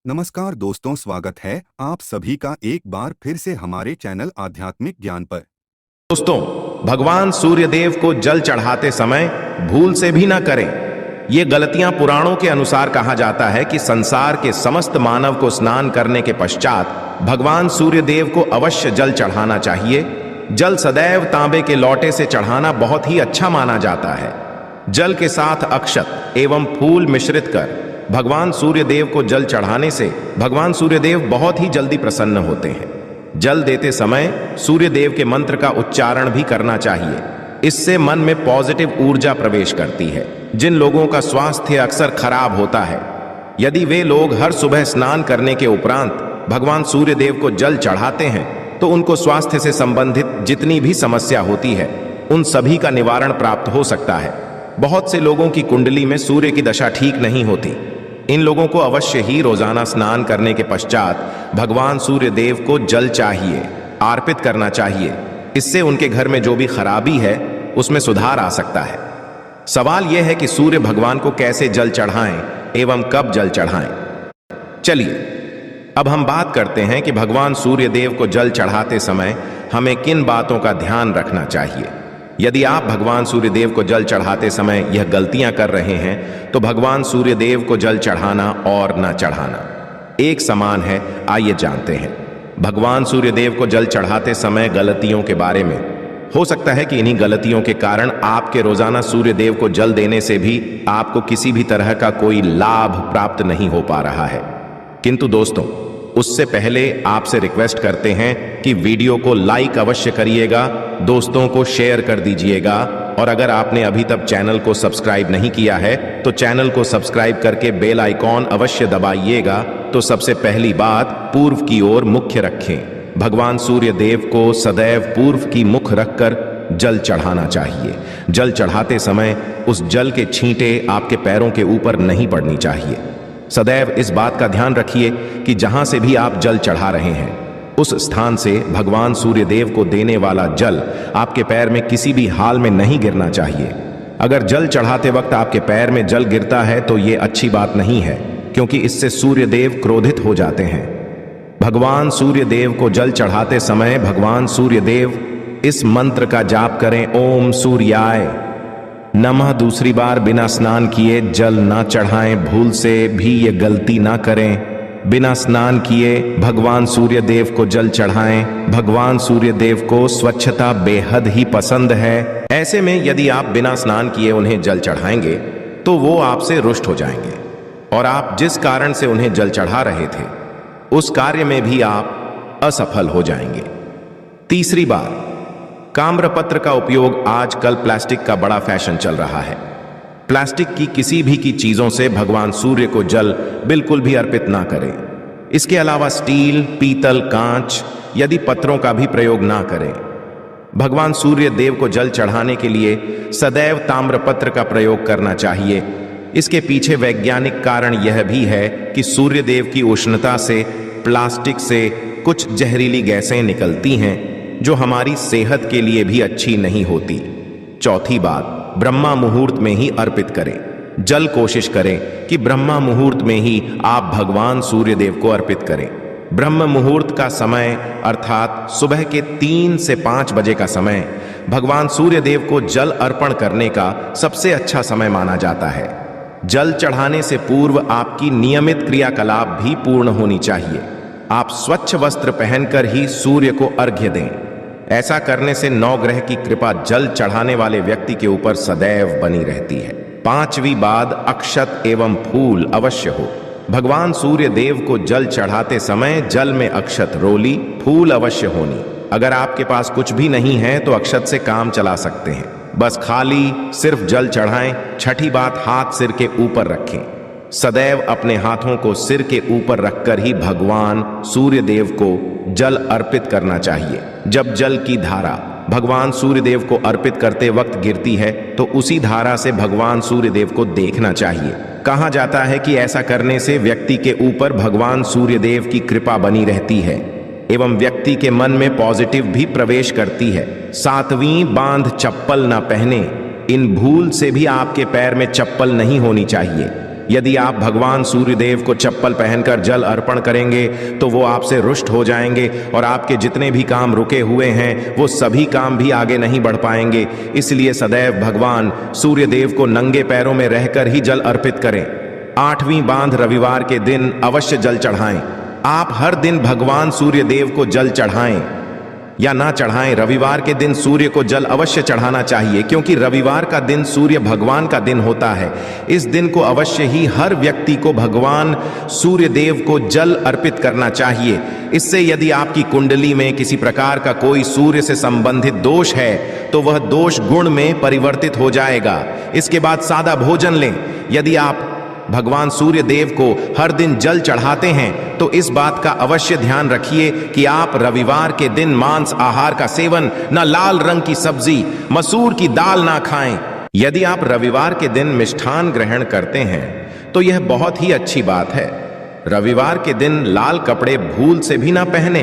नमस्कार दोस्तों, स्वागत है आप सभी का एक बार फिर से हमारे चैनल आध्यात्मिक ज्ञान पर। दोस्तों, भगवान सूर्यदेव को जल चढ़ाते समय भूल से भी ना करें। ये गलतियां पुराणों के अनुसार कहा जाता है कि संसार के समस्त मानव को स्नान करने के पश्चात भगवान सूर्यदेव को अवश्य जल चढ़ाना चाहिए। जल सदैव तांबे के लोटे से चढ़ाना बहुत ही अच्छा माना जाता है। जल के साथ अक्षत एवं फूल मिश्रित कर भगवान सूर्यदेव को जल चढ़ाने से भगवान सूर्यदेव बहुत ही जल्दी प्रसन्न होते हैं। जल देते समय सूर्यदेव के मंत्र का उच्चारण भी करना चाहिए। इससे मन में पॉजिटिव ऊर्जा प्रवेश करती है। जिन लोगों का स्वास्थ्य अक्सर खराब होता है, यदि वे लोग हर सुबह स्नान करने के उपरांत भगवान सूर्यदेव को जल चढ़ाते हैं तो उनको स्वास्थ्य से संबंधित जितनी भी समस्या होती है उन सभी का निवारण प्राप्त हो सकता है। बहुत से लोगों की कुंडली में सूर्य की दशा ठीक नहीं होती। इन लोगों को अवश्य ही रोजाना स्नान करने के पश्चात भगवान सूर्यदेव को जल चाहिए, अर्पित करना चाहिए। इससे उनके घर में जो भी खराबी है उसमें सुधार आ सकता है। सवाल यह है कि सूर्य भगवान को कैसे जल चढ़ाएं एवं कब जल चढ़ाएं। चलिए अब हम बात करते हैं कि भगवान सूर्यदेव को जल चढ़ाते समय हमें किन बातों का ध्यान रखना चाहिए। यदि आप भगवान सूर्यदेव को जल चढ़ाते समय यह गलतियां कर रहे हैं तो भगवान सूर्यदेव को जल चढ़ाना और न चढ़ाना एक समान है। आइए जानते हैं भगवान सूर्यदेव को जल चढ़ाते समय गलतियों के बारे में। हो सकता है कि इन्हीं गलतियों के कारण आपके रोजाना सूर्यदेव को जल देने से भी आपको किसी भी तरह का कोई लाभ प्राप्त नहीं हो पा रहा है। किंतु दोस्तों, उससे पहले आपसे रिक्वेस्ट करते हैं कि वीडियो को लाइक अवश्य करिएगा, दोस्तों को शेयर कर दीजिएगा और अगर आपने अभी तक चैनल को सब्सक्राइब नहीं किया है तो चैनल को सब्सक्राइब करके बेल आइकॉन अवश्य दबाइएगा। तो सबसे पहली बात, पूर्व की ओर मुख्य रखें। भगवान सूर्यदेव को सदैव पूर्व की मुख रखकर जल चढ़ाना चाहिए। जल चढ़ाते समय उस जल के छींटे आपके पैरों के ऊपर नहीं पड़नी चाहिए। सदैव इस बात का ध्यान रखिए कि जहां से भी आप जल चढ़ा रहे हैं उस स्थान से भगवान सूर्यदेव को देने वाला जल आपके पैर में किसी भी हाल में नहीं गिरना चाहिए। अगर जल चढ़ाते वक्त आपके पैर में जल गिरता है तो ये अच्छी बात नहीं है, क्योंकि इससे सूर्यदेव क्रोधित हो जाते हैं। भगवान सूर्यदेव को जल चढ़ाते समय भगवान सूर्यदेव इस मंत्र का जाप करें, ओम सूर्याय नमः। दूसरी बार बिना स्नान किए जल ना चढ़ाएं। भूल से भी ये गलती ना करें। बिना स्नान किए भगवान सूर्यदेव को जल चढ़ाएं। भगवान सूर्यदेव को स्वच्छता बेहद ही पसंद है। ऐसे में यदि आप बिना स्नान किए उन्हें जल चढ़ाएंगे तो वो आपसे रुष्ट हो जाएंगे और आप जिस कारण से उन्हें जल चढ़ा रहे थे उस कार्य में भी आप असफल हो जाएंगे। तीसरी बार, ताम्रपत्र का उपयोग आजकल प्लास्टिक का बड़ा फैशन चल रहा है। प्लास्टिक की किसी भी की चीजों से भगवान सूर्य को जल बिल्कुल भी अर्पित ना करें। इसके अलावा स्टील, पीतल, कांच यदि पत्रों का भी प्रयोग ना करें। भगवान सूर्य देव को जल चढ़ाने के लिए सदैव ताम्रपत्र का प्रयोग करना चाहिए। इसके पीछे वैज्ञानिक कारण यह भी है कि सूर्य देव की उष्णता से प्लास्टिक से कुछ जहरीली गैसें निकलती हैं जो हमारी सेहत के लिए भी अच्छी नहीं होती। चौथी बात, ब्रह्मा मुहूर्त में ही अर्पित करें जल। कोशिश करें कि ब्रह्मा मुहूर्त में ही आप भगवान सूर्यदेव को अर्पित करें। ब्रह्म मुहूर्त का समय अर्थात सुबह के 3 से 5 बजे का समय भगवान सूर्यदेव को जल अर्पण करने का सबसे अच्छा समय माना जाता है। जल चढ़ाने से पूर्व आपकी नियमित क्रियाकलाप भी पूर्ण होनी चाहिए। आप स्वच्छ वस्त्र पहनकर ही सूर्य को अर्घ्य दें। ऐसा करने से नवग्रह की कृपा जल चढ़ाने वाले व्यक्ति के ऊपर सदैव बनी रहती है। पांचवी बात, अक्षत एवं फूल अवश्य हो। भगवान सूर्य देव को जल चढ़ाते समय जल में अक्षत, रोली, फूल अवश्य होनी। अगर आपके पास कुछ भी नहीं है तो अक्षत से काम चला सकते हैं। बस खाली सिर्फ जल चढ़ाएं। छठी बात, हाथ सिर के ऊपर रखें। सदैव अपने हाथों को सिर के ऊपर रखकर ही भगवान सूर्यदेव को जल अर्पित करना चाहिए। जब जल की धारा भगवान सूर्यदेव को अर्पित करते वक्त गिरती है तो उसी धारा से भगवान सूर्यदेव को देखना चाहिए। कहा जाता है कि ऐसा करने से व्यक्ति के ऊपर भगवान सूर्यदेव की कृपा बनी रहती है एवं व्यक्ति के मन में पॉजिटिव भी प्रवेश करती है। सातवीं बांध, चप्पल न पहने। इन भूल से भी आपके पैर में चप्पल नहीं होनी चाहिए। यदि आप भगवान सूर्यदेव को चप्पल पहनकर जल अर्पण करेंगे तो वो आपसे रुष्ट हो जाएंगे और आपके जितने भी काम रुके हुए हैं वो सभी काम भी आगे नहीं बढ़ पाएंगे। इसलिए सदैव भगवान सूर्यदेव को नंगे पैरों में रहकर ही जल अर्पित करें। 8वीं बांध रविवार के दिन अवश्य जल चढ़ाएं। आप हर दिन भगवान सूर्यदेव को जल चढ़ाएं या ना चढ़ाएं, रविवार के दिन सूर्य को जल अवश्य चढ़ाना चाहिए, क्योंकि रविवार का दिन सूर्य भगवान का दिन होता है। इस दिन को अवश्य ही हर व्यक्ति को भगवान सूर्यदेव को जल अर्पित करना चाहिए। इससे यदि आपकी कुंडली में किसी प्रकार का कोई सूर्य से संबंधित दोष है तो वह दोष गुण में परिवर्तित हो जाएगा। इसके बाद सादा भोजन लें। यदि आप भगवान सूर्य देव को हर दिन जल चढ़ाते हैं तो इस बात का अवश्य ध्यान रखिए कि आप रविवार के दिन मांस आहार का सेवन, न लाल रंग की सब्जी, मसूर की दाल ना खाएं। यदि आप रविवार के दिन मिष्ठान ग्रहण करते हैं तो यह बहुत ही अच्छी बात है। रविवार के दिन लाल कपड़े भूल से भी ना पहने।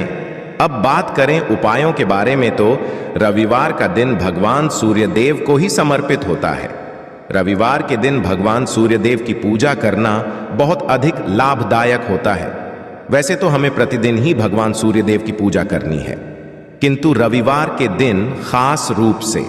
अब बात करें उपायों के बारे में, तो रविवार का दिन भगवान सूर्यदेव को ही समर्पित होता है। रविवार के दिन भगवान सूर्यदेव की पूजा करना बहुत अधिक लाभदायक होता है। वैसे तो हमें प्रतिदिन ही भगवान सूर्यदेव की पूजा करनी है, किंतु रविवार के दिन खास रूप से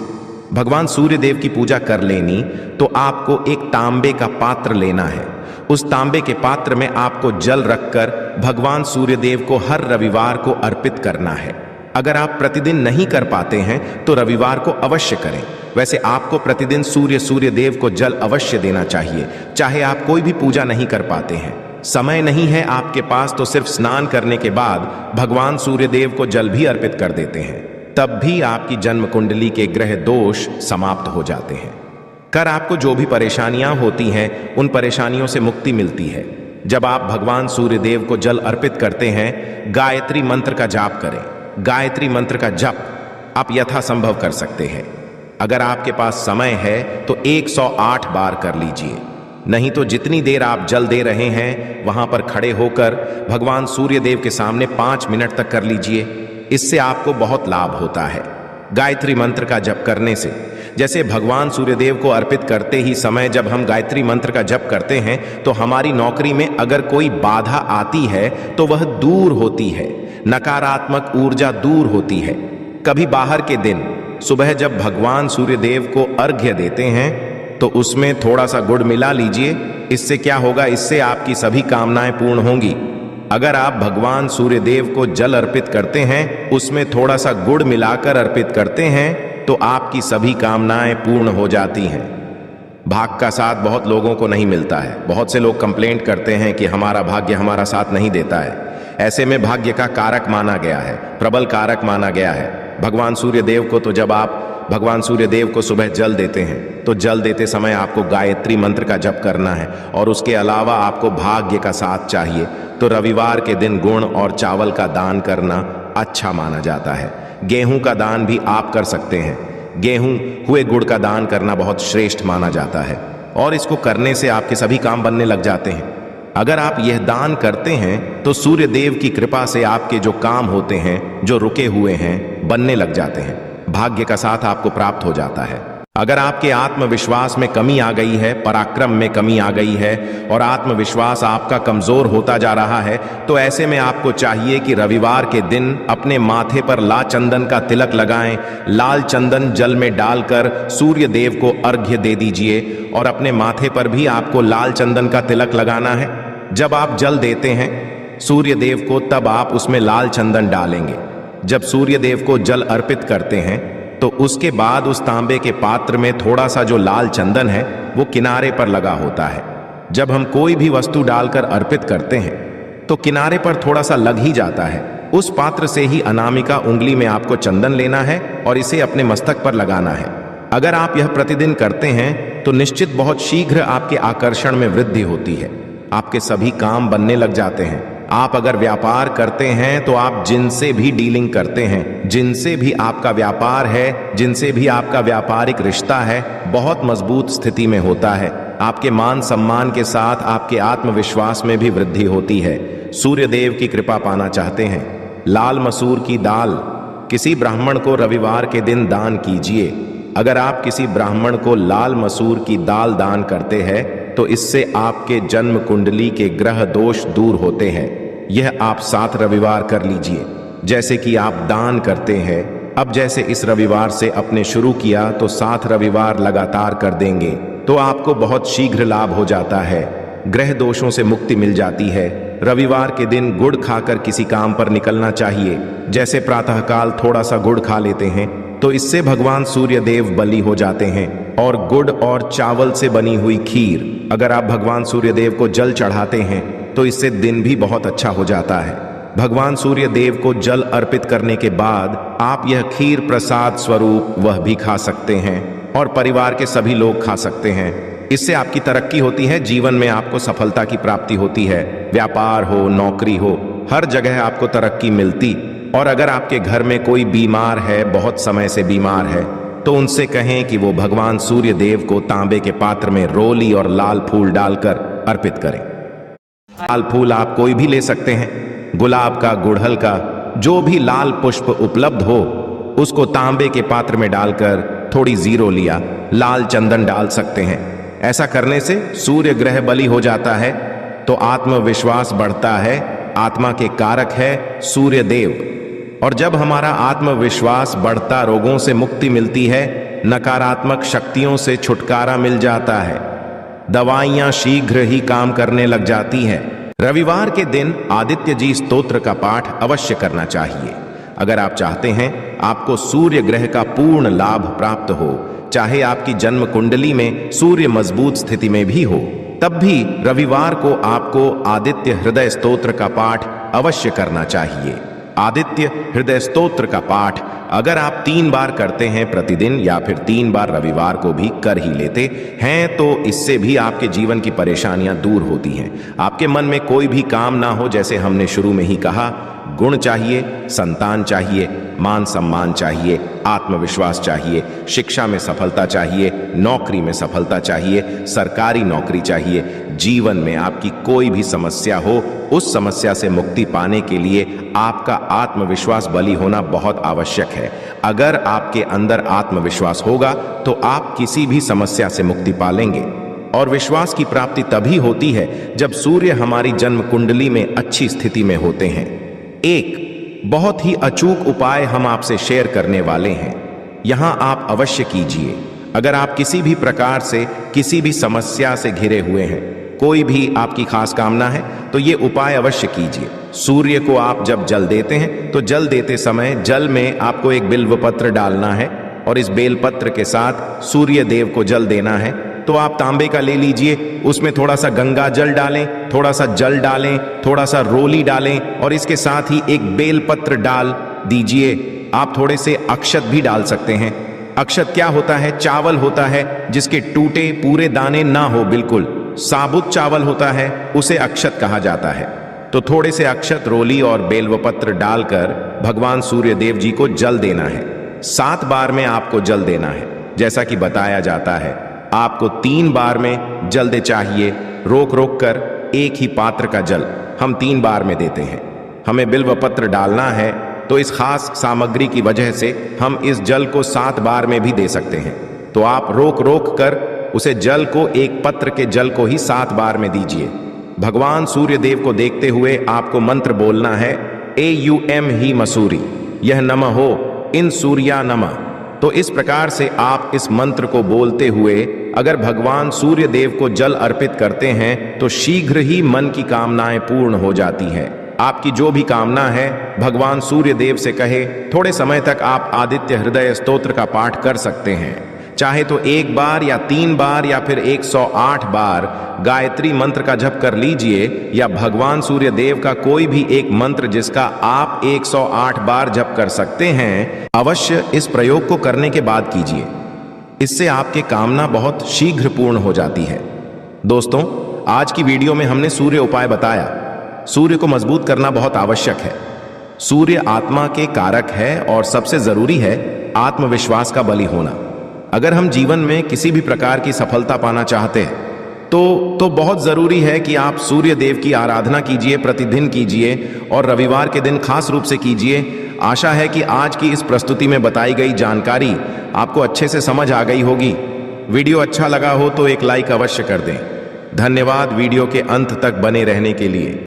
भगवान सूर्यदेव की पूजा कर लेनी तो आपको एक तांबे का पात्र लेना है। उस तांबे के पात्र में आपको जल रखकर भगवान सूर्यदेव को हर रविवार को अर्पित करना है। अगर आप प्रतिदिन नहीं कर पाते हैं तो रविवार को अवश्य करें। वैसे आपको प्रतिदिन सूर्यदेव को जल अवश्य देना चाहिए, चाहे आप कोई भी पूजा नहीं कर पाते हैं, समय नहीं है आपके पास, तो सिर्फ स्नान करने के बाद भगवान सूर्यदेव को जल भी अर्पित कर देते हैं। तब भी आपकी जन्म कुंडली के ग्रह दोष समाप्त हो जाते हैं। कर आपको जो भी परेशानियां होती हैं उन परेशानियों से मुक्ति मिलती है। जब आप भगवान सूर्यदेव को जल अर्पित करते हैं, गायत्री मंत्र का जाप करें। गायत्री मंत्र का जप आप यथासंभव कर सकते हैं। अगर आपके पास समय है तो 108 बार कर लीजिए, नहीं तो जितनी देर आप जल दे रहे हैं वहां पर खड़े होकर भगवान सूर्यदेव के सामने 5 मिनट तक कर लीजिए। इससे आपको बहुत लाभ होता है। गायत्री मंत्र का जप करने से, जैसे भगवान सूर्यदेव को अर्पित करते ही समय जब हम गायत्री मंत्र का जप करते हैं तो हमारी नौकरी में अगर कोई बाधा आती है तो वह दूर होती है, नकारात्मक ऊर्जा दूर होती है। कभी बाहर के दिन सुबह जब भगवान सूर्यदेव को अर्घ्य देते हैं तो उसमें थोड़ा सा गुड़ मिला लीजिए। इससे क्या होगा, इससे आपकी सभी कामनाएं पूर्ण होंगी। अगर आप भगवान सूर्यदेव को जल अर्पित करते हैं, उसमें थोड़ा सा गुड़ मिलाकर अर्पित करते हैं तो आपकी सभी कामनाएं पूर्ण हो जाती हैं। भाग्य का साथ बहुत लोगों को नहीं मिलता है। बहुत से लोग कंप्लेंट करते हैं कि हमारा भाग्य हमारा साथ नहीं देता है। ऐसे में भाग्य का कारक माना गया है, प्रबल कारक माना गया है भगवान सूर्यदेव को। तो जब आप भगवान सूर्यदेव को सुबह जल देते हैं तो जल देते समय आपको गायत्री मंत्र का जप करना है और उसके अलावा आपको भाग्य का साथ चाहिए। तो रविवार के दिन गुण और चावल का दान करना अच्छा माना जाता है। गेहूं का दान भी आप कर सकते हैं। गेहूं हुए गुड़ का दान करना बहुत श्रेष्ठ माना जाता है और इसको करने से आपके सभी काम बनने लग जाते हैं। अगर आप यह दान करते हैं तो सूर्यदेव की कृपा से आपके जो काम होते हैं, जो रुके हुए हैं, बनने लग जाते हैं। भाग्य का साथ आपको प्राप्त हो जाता है। अगर आपके आत्मविश्वास में कमी आ गई है, पराक्रम में कमी आ गई है और आत्मविश्वास आपका कमजोर होता जा रहा है, तो ऐसे में आपको चाहिए कि रविवार के दिन अपने माथे पर लाल चंदन का तिलक लगाएं। लाल चंदन जल में डालकर सूर्यदेव को अर्घ्य दे दीजिए और अपने माथे पर भी आपको लाल चंदन का तिलक लगाना है। जब आप जल देते हैं सूर्यदेव को, तब आप उसमें लाल चंदन डालेंगे। जब सूर्यदेव को जल अर्पित करते हैं तो उसके बाद उस तांबे के पात्र में थोड़ा सा जो लाल चंदन है वो किनारे पर लगा होता है। जब हम कोई भी वस्तु डालकर अर्पित करते हैं तो किनारे पर थोड़ा सा लग ही जाता है। उस पात्र से ही अनामिका उंगली में आपको चंदन लेना है और इसे अपने मस्तक पर लगाना है। अगर आप यह प्रतिदिन करते हैं तो निश्चित बहुत शीघ्र आपके आकर्षण में वृद्धि होती है। आपके सभी काम बनने लग जाते हैं। आप अगर व्यापार करते हैं तो आप जिनसे भी डीलिंग करते हैं, जिनसे भी आपका व्यापार है, जिनसे भी आपका व्यापारिक रिश्ता है, बहुत मजबूत स्थिति में होता है। आपके मान सम्मान के साथ आपके आत्मविश्वास में भी वृद्धि होती है। सूर्यदेव की कृपा पाना चाहते हैं, लाल मसूर की दाल किसी ब्राह्मण को रविवार के दिन दान कीजिए। अगर आप किसी ब्राह्मण को लाल मसूर की दाल दान करते हैं तो इससे आपके जन्म कुंडली के ग्रह दोष दूर होते हैं। यह आप 7 रविवार कर लीजिए। जैसे कि आप दान करते हैं, अब जैसे इस रविवार से अपने शुरू किया तो 7 रविवार लगातार कर देंगे तो आपको बहुत शीघ्र लाभ हो जाता है। ग्रह दोषों से मुक्ति मिल जाती है। रविवार के दिन गुड़ खाकर किसी काम पर निकलना चाहिए। जैसे प्रातःकाल थोड़ा सा गुड़ खा लेते हैं तो इससे भगवान सूर्य देव बली हो जाते हैं। और गुड़ और चावल से बनी हुई खीर अगर आप भगवान सूर्य देव को जल चढ़ाते हैं तो इससे दिन भी बहुत अच्छा हो जाता है। भगवान सूर्य देव को जल अर्पित करने के बाद आप यह खीर प्रसाद स्वरूप वह भी खा सकते हैं और परिवार के सभी लोग खा सकते हैं। इससे आपकी तरक्की होती है, जीवन में आपको सफलता की प्राप्ति होती है। व्यापार हो, नौकरी हो, हर जगह आपको तरक्की मिलती। और अगर आपके घर में कोई बीमार है, बहुत समय से बीमार है, तो उनसे कहें कि वो भगवान सूर्य देव को तांबे के पात्र में रोली और लाल फूल डालकर अर्पित करें। लाल फूल आप कोई भी ले सकते हैं, गुलाब का, गुड़हल का, जो भी लाल पुष्प उपलब्ध हो उसको तांबे के पात्र में डालकर थोड़ी जीरो लिया, लाल चंदन डाल सकते हैं। ऐसा करने से सूर्य ग्रह बली हो जाता है तो आत्मविश्वास बढ़ता है। आत्मा के कारक है सूर्य देव, और जब हमारा आत्मविश्वास बढ़ता रोगों से मुक्ति मिलती है, नकारात्मक शक्तियों से छुटकारा मिल जाता है, दवाइयां शीघ्र ही काम करने लग जाती हैं। रविवार के दिन आदित्य जी स्तोत्र का पाठ अवश्य करना चाहिए। अगर आप चाहते हैं आपको सूर्य ग्रह का पूर्ण लाभ प्राप्त हो, चाहे आपकी जन्म कुंडली में सूर्य मजबूत स्थिति में भी हो, तब भी रविवार को आपको आदित्य हृदय स्तोत्र का पाठ अवश्य करना चाहिए। आदित्य हृदय स्तोत्र का पाठ अगर आप 3 बार करते हैं प्रतिदिन या फिर 3 बार रविवार को भी कर ही लेते हैं तो इससे भी आपके जीवन की परेशानियां दूर होती हैं। आपके मन में कोई भी काम ना हो, जैसे हमने शुरू में ही कहा, गुण चाहिए, संतान चाहिए, मान सम्मान चाहिए, आत्मविश्वास चाहिए, शिक्षा में सफलता चाहिए, नौकरी में सफलता चाहिए, सरकारी नौकरी चाहिए। जीवन में आपकी कोई भी समस्या हो, उस समस्या से मुक्ति पाने के लिए आपका आत्मविश्वास बली होना बहुत आवश्यक है। अगर आपके अंदर आत्मविश्वास होगा तो आप किसी भी समस्या से मुक्ति पालेंगे। और विश्वास की प्राप्ति तभी होती है जब सूर्य हमारी जन्म कुंडली में अच्छी स्थिति में होते हैं। एक बहुत ही अचूक उपाय हम आपसे शेयर करने वाले हैं, यहां आप अवश्य कीजिए। अगर आप किसी भी प्रकार से किसी भी समस्या से घिरे हुए हैं, कोई भी आपकी खास कामना है, तो ये उपाय अवश्य कीजिए। सूर्य को आप जब जल देते हैं तो जल देते समय जल में आपको एक बिल्व पत्र डालना है और इस बेलपत्र के साथ सूर्य देव को जल देना है। तो आप तांबे का ले लीजिए, उसमें थोड़ा सा गंगा जल डालें, थोड़ा सा जल डालें, थोड़ा सा रोली डालें और इसके साथ ही एक बेलपत्र डाल दीजिए। आप थोड़े से अक्षत भी डाल सकते हैं। अक्षत क्या होता है? चावल होता है जिसके टूटे पूरे दाने ना हो, बिल्कुल साबुत चावल होता है, उसे अक्षत कहा जाता है। तो थोड़े से अक्षत, रोली और बेलवपत्र डालकर भगवान सूर्य देव जी को जल देना है। 7 बार में आपको जल देना है। जैसा कि बताया जाता है, आपको 3 बार में जल दे चाहिए। रोक रोक कर एक ही पात्र का जल हम 3 बार में देते हैं। हमें बिल्वपत्र डालना है तो इस खास सामग्री की वजह से हम इस जल को 7 बार में भी दे सकते हैं। तो आप रोक रोक कर उसे जल को, एक पत्र के जल को ही 7 बार में दीजिए। भगवान सूर्य देव को देखते हुए आपको मंत्र बोलना है, AUM ही मसूरी, यह नमः हो इन सूर्या नमः। तो इस प्रकार से आप इस मंत्र को बोलते हुए अगर भगवान सूर्य देव को जल अर्पित करते हैं तो शीघ्र ही मन की कामनाएं पूर्ण हो जाती है। आपकी जो भी कामना है भगवान सूर्य देव से कहे। थोड़े समय तक आप आदित्य हृदय स्तोत्र का पाठ कर सकते हैं, चाहे तो 1 बार या 3 बार या फिर 108 बार गायत्री मंत्र का जप कर लीजिए, या भगवान सूर्य देव का कोई भी एक मंत्र जिसका आप 108 बार जप कर सकते हैं। अवश्य इस प्रयोग को करने के बाद कीजिए, इससे आपके कामना बहुत शीघ्र पूर्ण हो जाती है। दोस्तों, आज की वीडियो में हमने सूर्य उपाय बताया। सूर्य को मजबूत करना बहुत आवश्यक है। सूर्य आत्मा के कारक है और सबसे जरूरी है आत्मविश्वास का बली होना। अगर हम जीवन में किसी भी प्रकार की सफलता पाना चाहते हैं तो बहुत जरूरी है कि आप सूर्य देव की आराधना कीजिए, प्रतिदिन कीजिए और रविवार के दिन खास रूप से कीजिए। आशा है कि आज की इस प्रस्तुति में बताई गई जानकारी आपको अच्छे से समझ आ गई होगी। वीडियो अच्छा लगा हो तो एक लाइक अवश्य कर दें। धन्यवाद वीडियो के अंत तक बने रहने के लिए।